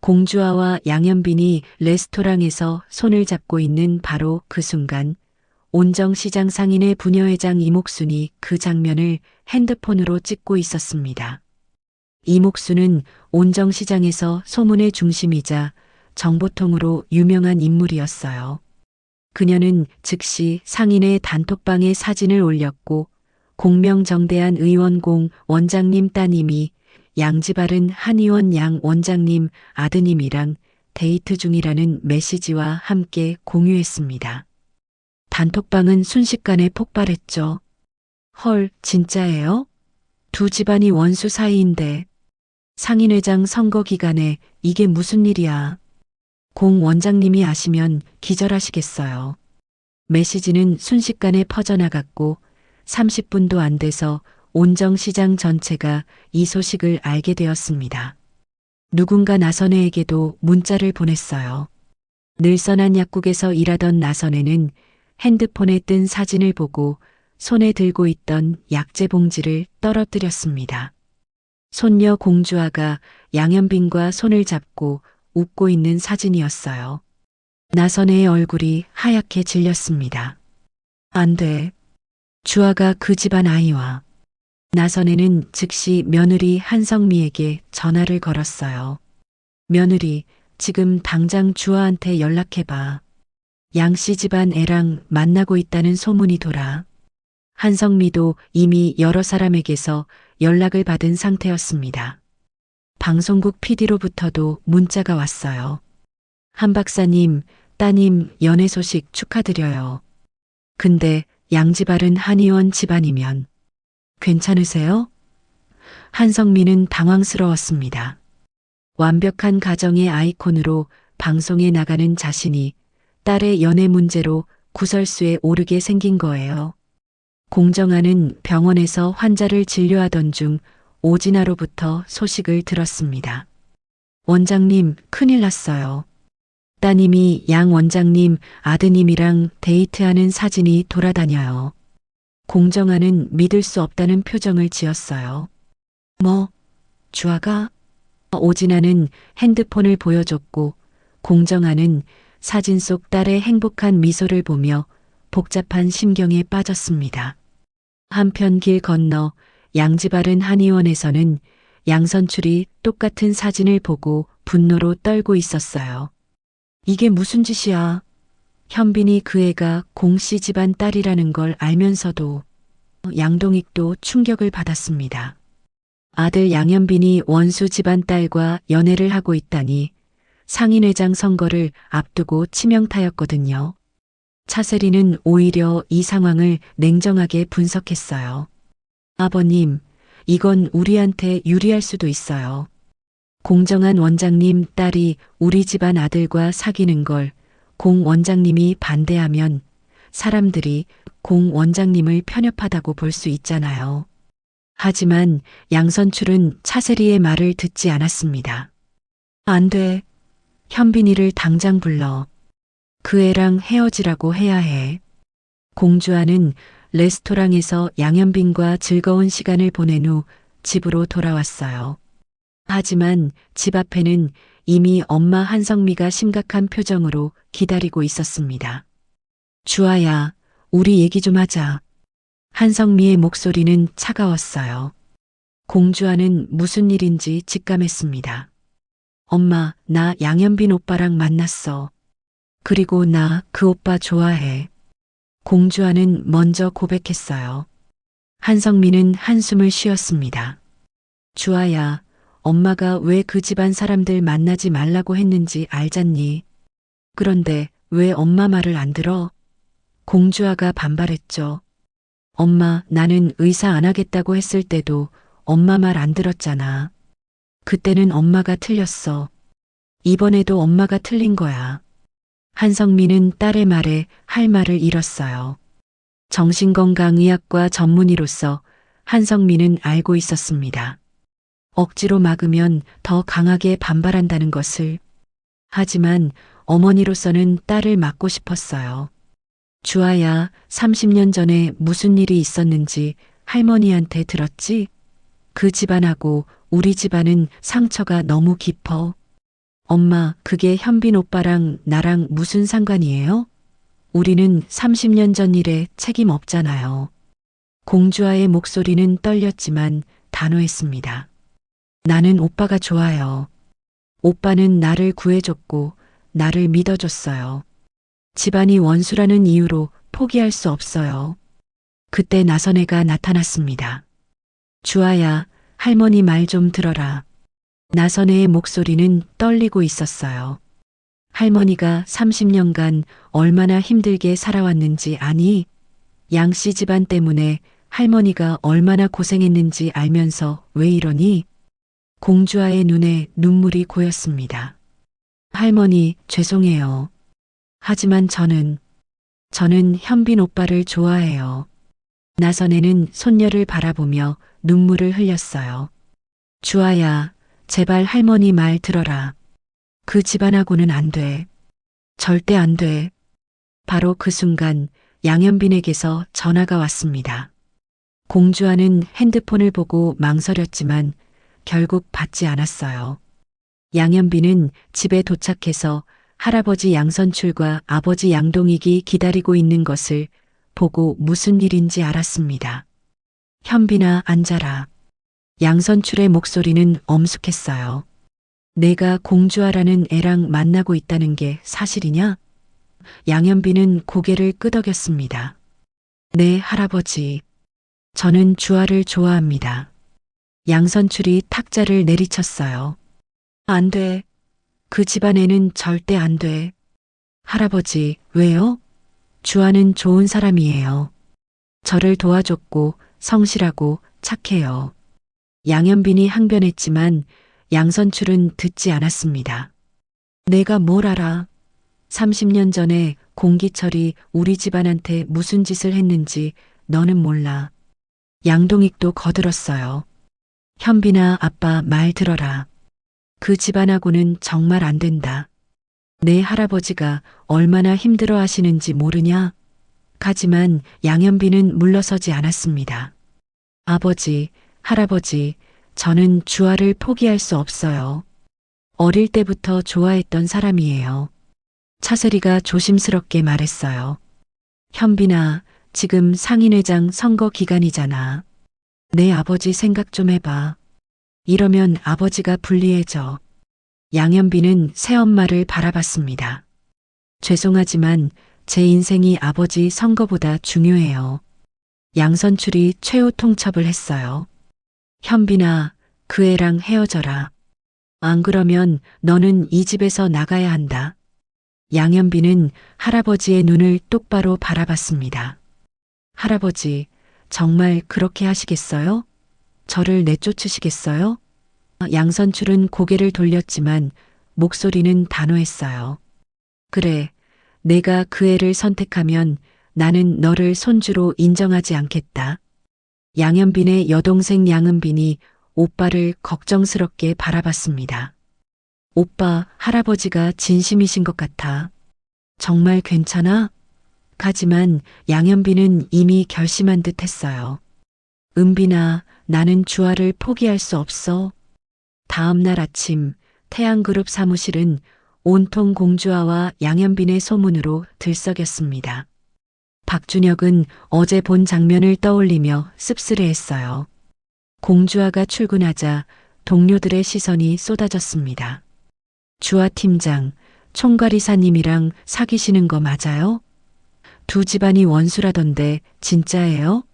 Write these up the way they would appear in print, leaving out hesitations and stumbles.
공주아와 양현빈이 레스토랑에서 손을 잡고 있는 바로 그 순간 온정시장 상인의 부녀회장 이목순이 그 장면을 핸드폰으로 찍고 있었습니다. 이목순은 온정시장에서 소문의 중심이자 정보통으로 유명한 인물이었어요. 그녀는 즉시 상인의 단톡방에 사진을 올렸고 공명정대한 의원 공 원장님 따님이 양지바른 한의원 양 원장님 아드님이랑 데이트 중이라는 메시지와 함께 공유했습니다. 단톡방은 순식간에 폭발했죠. 헐, 진짜예요? 두 집안이 원수 사이인데 상인회장 선거 기간에 이게 무슨 일이야? 공 원장님이 아시면 기절하시겠어요. 메시지는 순식간에 퍼져나갔고 30분도 안 돼서 온정시장 전체가 이 소식을 알게 되었습니다. 누군가 나선혜에게도 문자를 보냈어요. 늘선한 약국에서 일하던 나선혜는 핸드폰에 뜬 사진을 보고 손에 들고 있던 약재 봉지를 떨어뜨렸습니다. 손녀 공주아가 양현빈과 손을 잡고 웃고 있는 사진이었어요. 나선혜의 얼굴이 하얗게 질렸습니다. 안 돼. 주아가 그 집안 아이와. 나선혜는 즉시 며느리 한성미에게 전화를 걸었어요. 며느리, 지금 당장 주아한테 연락해봐. 양씨 집안 애랑 만나고 있다는 소문이 돌아. 한성미도 이미 여러 사람에게서 연락을 받은 상태였습니다. 방송국 PD로부터도 문자가 왔어요. 한 박사님, 따님 연애 소식 축하드려요. 근데 양지바른 한의원 집안이면 괜찮으세요? 한성민은 당황스러웠습니다. 완벽한 가정의 아이콘으로 방송에 나가는 자신이 딸의 연애 문제로 구설수에 오르게 생긴 거예요. 공정아는 병원에서 환자를 진료하던 중 오진아로부터 소식을 들었습니다. 원장님, 큰일 났어요. 따님이 양 원장님 아드님이랑 데이트하는 사진이 돌아다녀요. 공정아는 믿을 수 없다는 표정을 지었어요. 뭐, 주아가? 오진아는 핸드폰을 보여줬고 공정아는 사진 속 딸의 행복한 미소를 보며 복잡한 심경에 빠졌습니다. 한편 길 건너 양지바른 한의원에서는 양선출이 똑같은 사진을 보고 분노로 떨고 있었어요. 이게 무슨 짓이야? 현빈이 그 애가 공씨 집안 딸이라는 걸 알면서도. 양동익도 충격을 받았습니다. 아들 양현빈이 원수 집안 딸과 연애를 하고 있다니 상인회장 선거를 앞두고 치명타였거든요. 차세리는 오히려 이 상황을 냉정하게 분석했어요. 아버님, 이건 우리한테 유리할 수도 있어요. 공정한 원장님 딸이 우리 집안 아들과 사귀는 걸 공 원장님이 반대하면 사람들이 공 원장님을 편협하다고 볼 수 있잖아요. 하지만 양선출은 차세리의 말을 듣지 않았습니다. 안 돼. 현빈이를 당장 불러. 그 애랑 헤어지라고 해야 해. 공주아는 레스토랑에서 양현빈과 즐거운 시간을 보낸 후 집으로 돌아왔어요. 하지만 집 앞에는 이미 엄마 한성미가 심각한 표정으로 기다리고 있었습니다. 주아야, 우리 얘기 좀 하자. 한성미의 목소리는 차가웠어요. 공주아는 무슨 일인지 직감했습니다. 엄마, 나 양현빈 오빠랑 만났어. 그리고 나 그 오빠 좋아해. 공주아는 먼저 고백했어요. 한성미는 한숨을 쉬었습니다. 주아야, 엄마가 왜 그 집안 사람들 만나지 말라고 했는지 알잖니? 그런데 왜 엄마 말을 안 들어? 공주아가 반발했죠. 엄마, 나는 의사 안 하겠다고 했을 때도 엄마 말 안 들었잖아. 그때는 엄마가 틀렸어. 이번에도 엄마가 틀린 거야. 한성미는 딸의 말에 할 말을 잃었어요. 정신건강의학과 전문의로서 한성미는 알고 있었습니다. 억지로 막으면 더 강하게 반발한다는 것을. 하지만 어머니로서는 딸을 막고 싶었어요. 주아야, 30년 전에 무슨 일이 있었는지 할머니한테 들었지? 그 집안하고 우리 집안은 상처가 너무 깊어. 엄마, 그게 현빈 오빠랑 나랑 무슨 상관이에요? 우리는 30년 전 일에 책임 없잖아요. 공주아의 목소리는 떨렸지만 단호했습니다. 나는 오빠가 좋아요. 오빠는 나를 구해줬고 나를 믿어줬어요. 집안이 원수라는 이유로 포기할 수 없어요. 그때 나선애가 나타났습니다. 주아야, 할머니 말 좀 들어라. 나선애의 목소리는 떨리고 있었어요. 할머니가 30년간 얼마나 힘들게 살아왔는지 아니? 양씨 집안 때문에 할머니가 얼마나 고생했는지 알면서 왜 이러니? 공주아의 눈에 눈물이 고였습니다. 할머니, 죄송해요. 하지만 저는 현빈 오빠를 좋아해요. 나선애는 손녀를 바라보며 눈물을 흘렸어요. 주아야, 제발 할머니 말 들어라. 그 집안하고는 안 돼. 절대 안 돼. 바로 그 순간 양현빈에게서 전화가 왔습니다. 공주아는 핸드폰을 보고 망설였지만 결국 받지 않았어요. 양현빈은 집에 도착해서 할아버지 양선출과 아버지 양동익이 기다리고 있는 것을 보고 무슨 일인지 알았습니다. 현빈아, 앉아라. 양선출의 목소리는 엄숙했어요. 내가 공주아라는 애랑 만나고 있다는 게 사실이냐? 양현빈은 고개를 끄덕였습니다. 네, 할아버지. 저는 주아를 좋아합니다. 양선출이 탁자를 내리쳤어요. 안 돼. 그 집안에는 절대 안 돼. 할아버지, 왜요? 주아는 좋은 사람이에요. 저를 도와줬고 성실하고 착해요. 양현빈이 항변했지만 양선출은 듣지 않았습니다. 내가 뭘 알아? 30년 전에 공기철이 우리 집안한테 무슨 짓을 했는지 너는 몰라. 양동익도 거들었어요. 현빈아, 아빠 말 들어라. 그 집안하고는 정말 안 된다. 내 할아버지가 얼마나 힘들어 하시는지 모르냐? 하지만 양현빈은 물러서지 않았습니다. 아버지, 할아버지, 저는 주아를 포기할 수 없어요. 어릴 때부터 좋아했던 사람이에요. 차세리가 조심스럽게 말했어요. 현빈아, 지금 상인회장 선거 기간이잖아. 내 아버지 생각 좀 해봐. 이러면 아버지가 불리해져. 양현빈은 새엄마를 바라봤습니다. 죄송하지만 제 인생이 아버지 선거보다 중요해요. 양선출이 최후 통첩을 했어요. 현빈아, 그 애랑 헤어져라. 안 그러면 너는 이 집에서 나가야 한다. 양현빈은 할아버지의 눈을 똑바로 바라봤습니다. 할아버지, 정말 그렇게 하시겠어요? 저를 내쫓으시겠어요? 양선출은 고개를 돌렸지만 목소리는 단호했어요. 그래, 내가 그 애를 선택하면 나는 너를 손주로 인정하지 않겠다. 양현빈의 여동생 양은빈이 오빠를 걱정스럽게 바라봤습니다. 오빠, 할아버지가 진심이신 것 같아. 정말 괜찮아? 하지만 양현빈은 이미 결심한 듯 했어요. 은빈아, 나는 주아를 포기할 수 없어. 다음 날 아침 태양그룹 사무실은 온통 공주아와 양현빈의 소문으로 들썩였습니다. 박준혁은 어제 본 장면을 떠올리며 씁쓸해했어요. 공주아가 출근하자 동료들의 시선이 쏟아졌습니다. 주아 팀장, 총괄이사님이랑 사귀시는 거 맞아요? 두 집안이 원수라던데 진짜예요?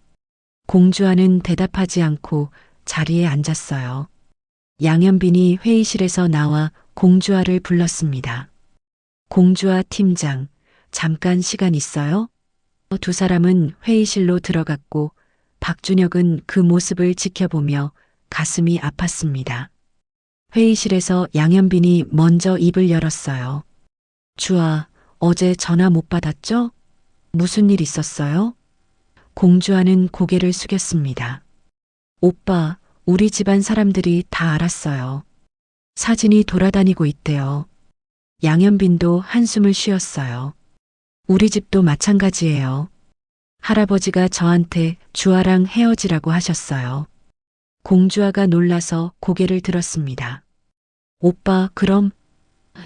공주아는 대답하지 않고 자리에 앉았어요. 양현빈이 회의실에서 나와 공주아를 불렀습니다. 공주아 팀장, 잠깐 시간 있어요? 두 사람은 회의실로 들어갔고 박준혁은 그 모습을 지켜보며 가슴이 아팠습니다. 회의실에서 양현빈이 먼저 입을 열었어요. 주아, 어제 전화 못 받았죠? 무슨 일 있었어요? 공주아는 고개를 숙였습니다. 오빠, 우리 집안 사람들이 다 알았어요. 사진이 돌아다니고 있대요. 양현빈도 한숨을 쉬었어요. 우리 집도 마찬가지예요. 할아버지가 저한테 주아랑 헤어지라고 하셨어요. 공주아가 놀라서 고개를 들었습니다. 오빠, 그럼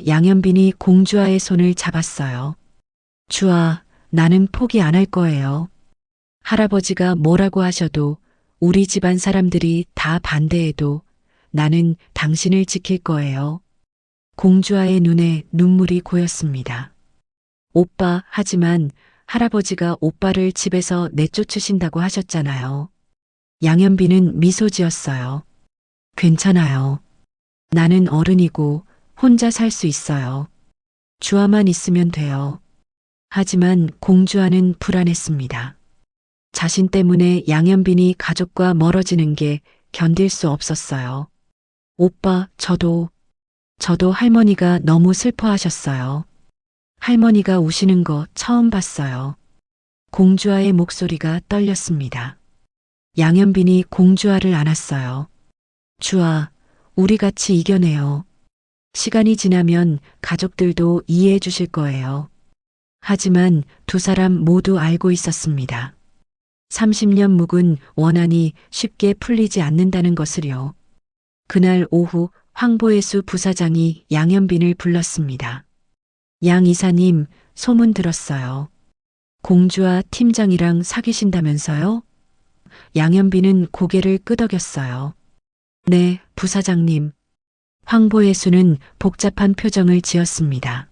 양현빈이 공주아의 손을 잡았어요. 주아, 나는 포기 안 할 거예요. 할아버지가 뭐라고 하셔도 우리 집안 사람들이 다 반대해도 나는 당신을 지킬 거예요. 공주아의 눈에 눈물이 고였습니다. 오빠, 하지만 할아버지가 오빠를 집에서 내쫓으신다고 하셨잖아요. 양현빈은 미소 지었어요. 괜찮아요. 나는 어른이고 혼자 살 수 있어요. 주아만 있으면 돼요. 하지만 공주아는 불안했습니다. 자신 때문에 양현빈이 가족과 멀어지는 게 견딜 수 없었어요. 오빠, 저도 할머니가 너무 슬퍼하셨어요. 할머니가 우시는 거 처음 봤어요. 공주아의 목소리가 떨렸습니다. 양현빈이 공주아를 안았어요. 주아, 우리 같이 이겨내요. 시간이 지나면 가족들도 이해해 주실 거예요. 하지만 두 사람 모두 알고 있었습니다. 30년 묵은 원한이 쉽게 풀리지 않는다는 것을요. 그날 오후 황보혜수 부사장이 양현빈을 불렀습니다. 양 이사님, 소문 들었어요. 공주와 팀장이랑 사귀신다면서요? 양현빈은 고개를 끄덕였어요. 네, 부사장님. 황보혜수는 복잡한 표정을 지었습니다.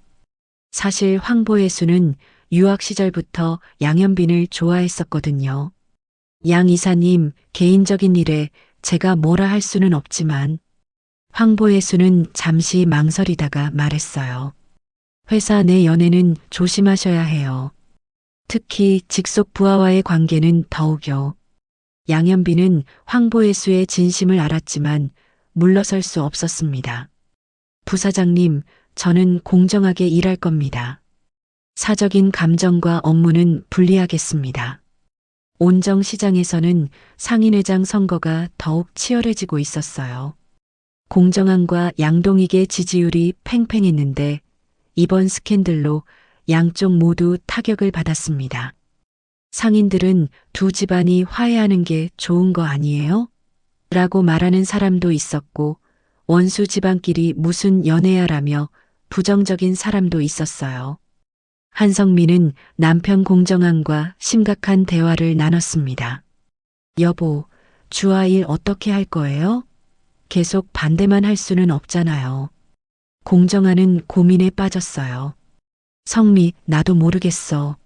사실 황보혜수는 유학 시절부터 양현빈을 좋아했었거든요. 양 이사님, 개인적인 일에 제가 뭐라 할 수는 없지만 황보혜수는 잠시 망설이다가 말했어요. 회사 내 연애는 조심하셔야 해요. 특히 직속 부하와의 관계는 더욱요. 양현빈은 황보혜수의 진심을 알았지만 물러설 수 없었습니다. 부사장님, 저는 공정하게 일할 겁니다. 사적인 감정과 업무는 분리하겠습니다. 온정 시장에서는 상인회장 선거가 더욱 치열해지고 있었어요. 공정함과 양동익의 지지율이 팽팽했는데 이번 스캔들로 양쪽 모두 타격을 받았습니다. 상인들은 두 집안이 화해하는 게 좋은 거 아니에요? 라고 말하는 사람도 있었고 원수 집안끼리 무슨 연애야라며 부정적인 사람도 있었어요. 한성민은 남편 공정함과 심각한 대화를 나눴습니다. 여보, 주아 일 어떻게 할 거예요? 계속 반대만 할 수는 없잖아요. 공정하는 고민에 빠졌어요. 성미, 나도 모르겠어.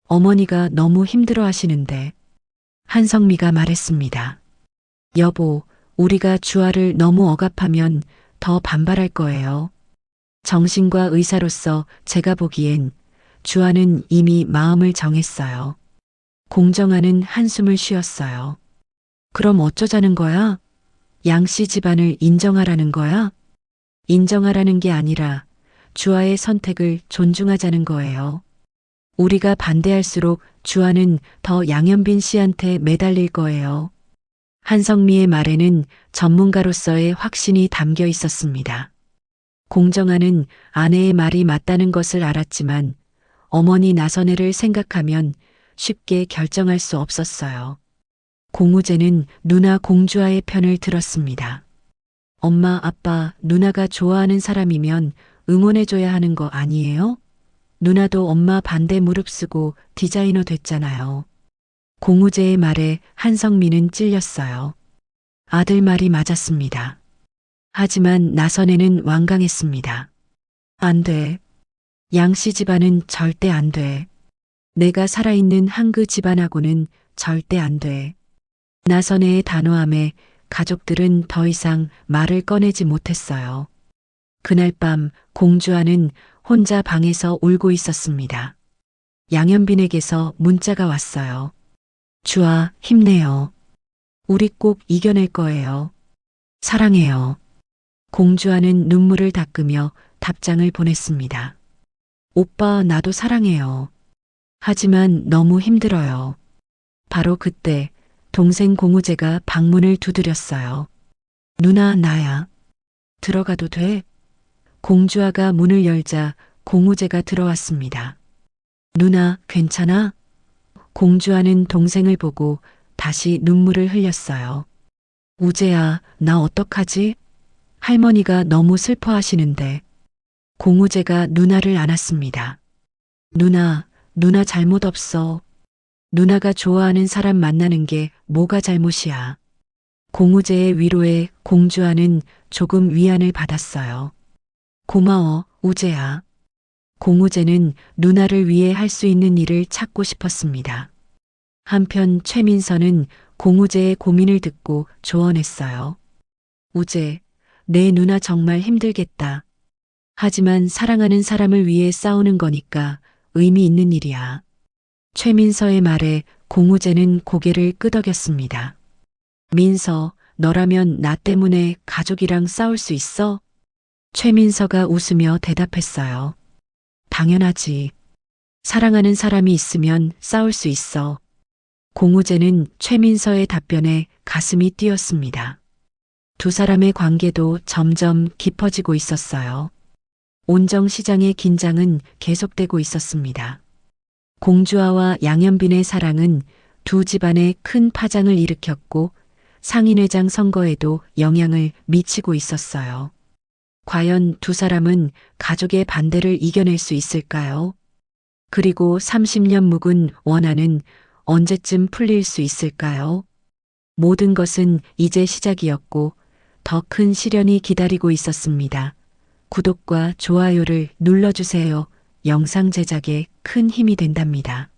어머니가 너무 힘들어 하시는데. 한성미가 말했습니다. 여보, 우리가 주아를 너무 억압하면 더 반발할 거예요. 정신과 의사로서 제가 보기엔 주아는 이미 마음을 정했어요. 공정하는 한숨을 쉬었어요. 그럼 어쩌자는 거야? 양씨 집안을 인정하라는 거야? 인정하라는 게 아니라 주아의 선택을 존중하자는 거예요. 우리가 반대할수록 주아는 더 양현빈 씨한테 매달릴 거예요. 한성미의 말에는 전문가로서의 확신이 담겨 있었습니다. 공정하는 아내의 말이 맞다는 것을 알았지만 어머니 나선혜를 생각하면 쉽게 결정할 수 없었어요. 공우제는 누나 공주아의 편을 들었습니다. 엄마, 아빠, 누나가 좋아하는 사람이면 응원해줘야 하는 거 아니에요? 누나도 엄마 반대 무릅쓰고 디자이너 됐잖아요. 공우제의 말에 한성민은 찔렸어요. 아들 말이 맞았습니다. 하지만 나선혜는 완강했습니다. 안 돼. 양씨 집안은 절대 안 돼. 내가 살아있는 한그 집안하고는 절대 안 돼. 나선혜의 단호함에 가족들은 더 이상 말을 꺼내지 못했어요. 그날 밤 공주아는 혼자 방에서 울고 있었습니다. 양현빈에게서 문자가 왔어요. 주아, 힘내요. 우리 꼭 이겨낼 거예요. 사랑해요. 공주아는 눈물을 닦으며 답장을 보냈습니다. 오빠, 나도 사랑해요. 하지만 너무 힘들어요. 바로 그때 동생 공우제가 방문을 두드렸어요. 누나, 나야. 들어가도 돼? 공주아가 문을 열자 공우제가 들어왔습니다. 누나, 괜찮아? 공주아는 동생을 보고 다시 눈물을 흘렸어요. 우재야, 나 어떡하지? 할머니가 너무 슬퍼하시는데. 공우재가 누나를 안았습니다. 누나 잘못 없어. 누나가 좋아하는 사람 만나는 게 뭐가 잘못이야. 공우재의 위로에 공주아는 조금 위안을 받았어요. 고마워, 우재야. 공우재는 누나를 위해 할 수 있는 일을 찾고 싶었습니다. 한편 최민서는 공우재의 고민을 듣고 조언했어요. 우재, 내 누나 정말 힘들겠다. 하지만 사랑하는 사람을 위해 싸우는 거니까 의미 있는 일이야. 최민서의 말에 공우재는 고개를 끄덕였습니다. 민서, 너라면 나 때문에 가족이랑 싸울 수 있어? 최민서가 웃으며 대답했어요. 당연하지. 사랑하는 사람이 있으면 싸울 수 있어. 공우재는 최민서의 답변에 가슴이 뛰었습니다. 두 사람의 관계도 점점 깊어지고 있었어요. 온정시장의 긴장은 계속되고 있었습니다. 공주아와 양현빈의 사랑은 두 집안에 큰 파장을 일으켰고 상인회장 선거에도 영향을 미치고 있었어요. 과연 두 사람은 가족의 반대를 이겨낼 수 있을까요? 그리고 30년 묵은 원한은 언제쯤 풀릴 수 있을까요? 모든 것은 이제 시작이었고 더 큰 시련이 기다리고 있었습니다. 구독과 좋아요를 눌러주세요. 영상 제작에 큰 힘이 된답니다.